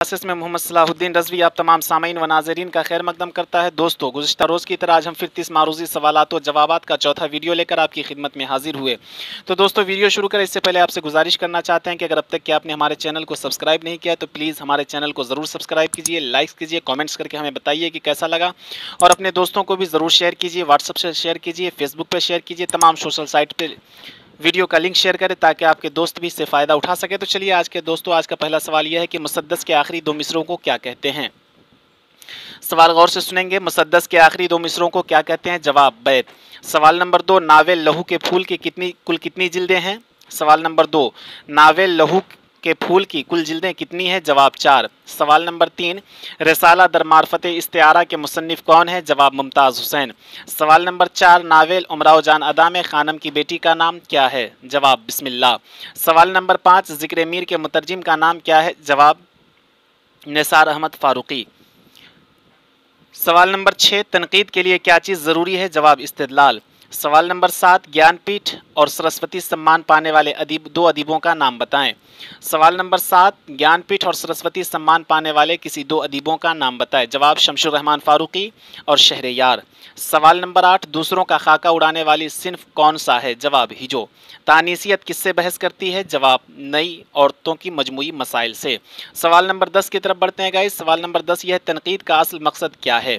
Classes में मोहम्मद सलाहुद्दीन रज़वी आप तमाम सामीन व नाज़रीन का खैर मकदम करता है। दोस्तों, गुज़िश्ता रोज़ की तरह आज हम फिर 30 मारूज़ी सवालात व जवाबात का चौथा वीडियो लेकर आपकी खिदमत में हाजिर हुए। तो दोस्तों, वीडियो शुरू करें इससे पहले आपसे गुजारिश करना चाहते हैं कि अगर अब तक कि आपने हमारे चैनल को सब्सक्राइब नहीं किया तो प्लीज़ हमारे चैनल को ज़रूर सब्सक्राइब कीजिए, लाइक्स कीजिए, कॉमेंट्स करके हमें बताइए कि कैसा लगा, और अपने दोस्तों को भी ज़रूर शेयर कीजिए, व्हाट्सएप से शेयर कीजिए, फेसबुक पर शेयर कीजिए, तमाम सोशल साइट पर वीडियो का लिंक शेयर करें ताकि आपके दोस्त भी इससे फ़ायदा उठा सके। तो चलिए आज का पहला सवाल यह है कि मुसद्दस के आखिरी दो मिसरों को क्या कहते हैं। सवाल गौर से सुनेंगे। मुसद्दस के आखिरी दो मिसरों को क्या कहते हैं? जवाब बैत। सवाल नंबर 2, नावेल लहू के फूल की कुल कितनी जिल्दें हैं? सवाल नंबर 2, नावेल लहू के फूल की कुल जिल्दें कितनी है? जवाब 4। सवाल नंबर 3, रिसाला दर मार्फत इस्तिआरा के मुसन्निफ कौन है? जवाब मुमताज़ हुसैन। सवाल नंबर 4, नावेल उमराव जान अदा में खानम की बेटी का नाम क्या है? जवाब बिस्मिल्लाह। सवाल नंबर 5, ज़िक्र मीर के मुतरजिम का नाम क्या है? जवाब निसार अहमद फारूकी। सवाल नंबर 6, तनकीद के लिए क्या चीज़ ज़रूरी है? जवाब इस्तिदलाल। सवाल नंबर 7, ज्ञानपीठ और सरस्वती सम्मान पाने वाले दो अदीबों का नाम बताएं। सवाल नंबर 7, ज्ञानपीठ और सरस्वती सम्मान पाने वाले किसी दो अदीबों का नाम बताएं। जवाब शमशुर रहमान फारूकी और शहरयार। सवाल नंबर 8, दूसरों का खाका उड़ाने वाली सिन्फ कौन सा है? जवाब हिजो। तानीसियत किससे बहस करती है? जवाब नई औरतों की मजमूई मसाइल से। सवाल नंबर 10 की तरफ बढ़ते हैं गाइस। सवाल नंबर 10, यह तनकीद का असल मकसद क्या है?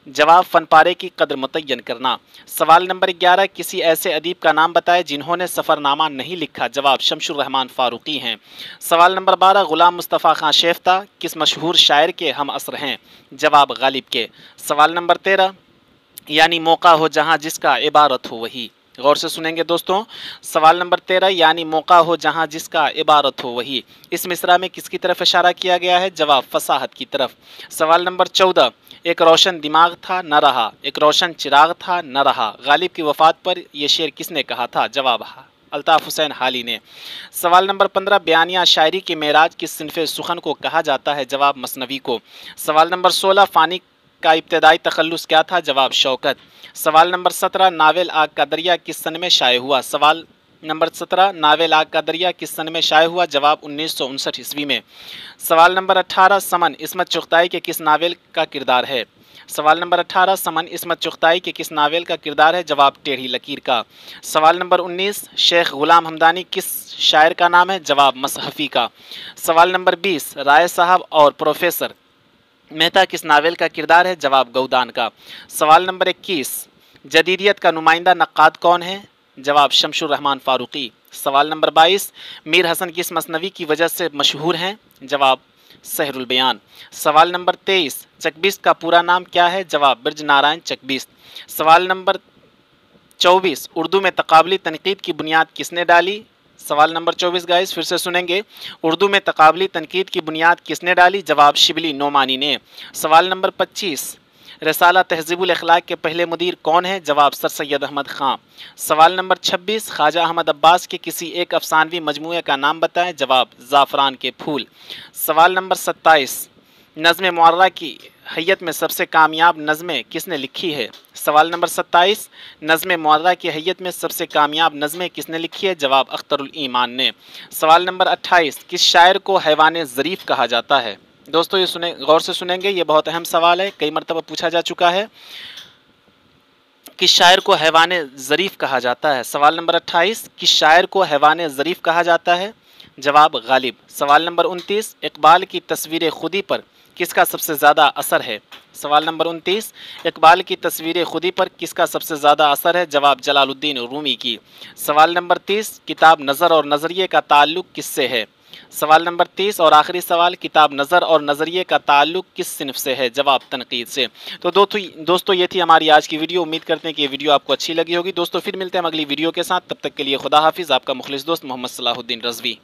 जवाब फनपारे की कदर मुतय्यन करना। सवाल नंबर 11, किसी ऐसे अदीब का नाम बताएं जिन्होंने सफ़रनामा नहीं लिखा। जवाब शमशुर रहमान फारूकी हैं। सवाल नंबर 12, गुलाम मुस्तफ़ा खां शेफ्ता किस मशहूर शायर के हम असर हैं? जवाब गालिब के। सवाल नंबर 13, यानी मौका हो जहाँ जिसका इबारत हो वही। गौर से सुनेंगे दोस्तों। सवाल नंबर 13, यानी मौका हो जहाँ जिसका इबारत हो वही, इस मिसरा में किसकी तरफ इशारा किया गया है? जवाब फसाहत की तरफ। सवाल नंबर 14, एक रोशन दिमाग था न रहा, एक रोशन चिराग था न रहा, गालिब की वफ़ात पर यह शेर किसने कहा था? जवाब अल्ताफ़ हुसैन हाली ने। सवाल नंबर 15, बयानिया शायरी के मेराज किस सिनफ़े सुखन को कहा जाता है? जवाब मसनवी को। सवाल नंबर 16, फ़ानी का इब्तदाई तखल्लुस क्या था? जवाब शौकत। सवाल नंबर 17, नावेल आग का दरिया किस सन में शाये हुआ? सवाल नंबर 17, नावेल आग का दरिया किस सन में शाये हुआ? जवाब 1959 ईस्वी में। सवाल नंबर 18, समन इस्मत चुगताई के किस नावेल का किरदार है? सवाल नंबर 18, समन इस्मत चुगताई के किस नावेल का किरदार है? जवाब टेढ़ी लकीर का। सवाल नंबर 19, शेख गुलाम हमदानी किस शायर का नाम है? जवाब मसहफ़ी का। सवाल नंबर 20, राय साहब और प्रोफेसर मेहता किस नावेल का किरदार है? जवाब गौदान का। सवाल नंबर 21, जदीदियत का नुमाइंदा नक्काद कौन है? जवाब शमशुर रहमान फारूकी। सवाल नंबर 22, मीर हसन किस मसनवी की वजह से मशहूर हैं? जवाब सहरुल बयान। सवाल नंबर 23, चकबिस्त का पूरा नाम क्या है? जवाब बिरज नारायण चकबिस्त। सवाल नंबर 24, उर्दू में तकाबली तनकीद की बुनियाद किसने डाली? सवाल नंबर 24 गाइस फिर से सुनेंगे। उर्दू में तकाबली तनकीद की बुनियाद किसने डाली? जवाब शिबली नोमानी ने। सवाल नंबर 25, रिसाला तहज़ीबुल अखलाक के पहले मुदीर कौन है? जवाब सर सैयद अहमद ख़ां। सवाल नंबर 26, ख्वाजा अहमद अब्बास के किसी एक अफसानवी मजमूए का नाम बताएं। जवाब ज़ाफ़रान के फूल। सवाल नंबर 27, नज़्म मुअर्रा की हैयत में सबसे कामयाब नज़में किसने लिखी है? सवाल नंबर 27, नज़्म मुअर्रा की हैयत में सबसे कामयाब नज़में किसने लिखी है? जवाब अख्तरुल ईमान ने। सवाल नंबर 28, किस शायर को हैवान ज़रीफ़ कहा जाता है? दोस्तों ये सुने, गौर से सुनेंगे, ये बहुत अहम सवाल है, कई मरतबा पूछा जा चुका है। किस शायर को हैवान ज़रीफ़ कहा जाता है? सवाल नंबर 28, किस शायर को हैवान ज़रीफ़ कहा जाता है? जवाब गालिब। सवाल नंबर 29, इकबाल की तस्वीर खुदी पर किसका सबसे ज़्यादा असर है? सवाल नंबर 29, इकबाल की तस्वीर खुदी पर किसका सबसे ज़्यादा असर है? जवाब जलालुद्दीन रूमी की। सवाल नंबर 30, किताब नज़र और नज़रिए का ताल्लुक़ किससे है? सवाल नंबर 30 और आखिरी सवाल, किताब नज़र और नज़रिए का ताल्लुक़ किस सिनफ से है? जवाब तनकीद से। तो दोस्तों ये थी हमारी आज की वीडियो। उम्मीद करते हैं कि ये वीडियो आपको अच्छी लगी होगी। दोस्तों फिर मिलते हैं अगली वीडियो के साथ, तब तक के लिए खुदा हाफिज़। आपका मुखलिस दोस्त मोहम्मद सलाहुद्दीन रज़वी।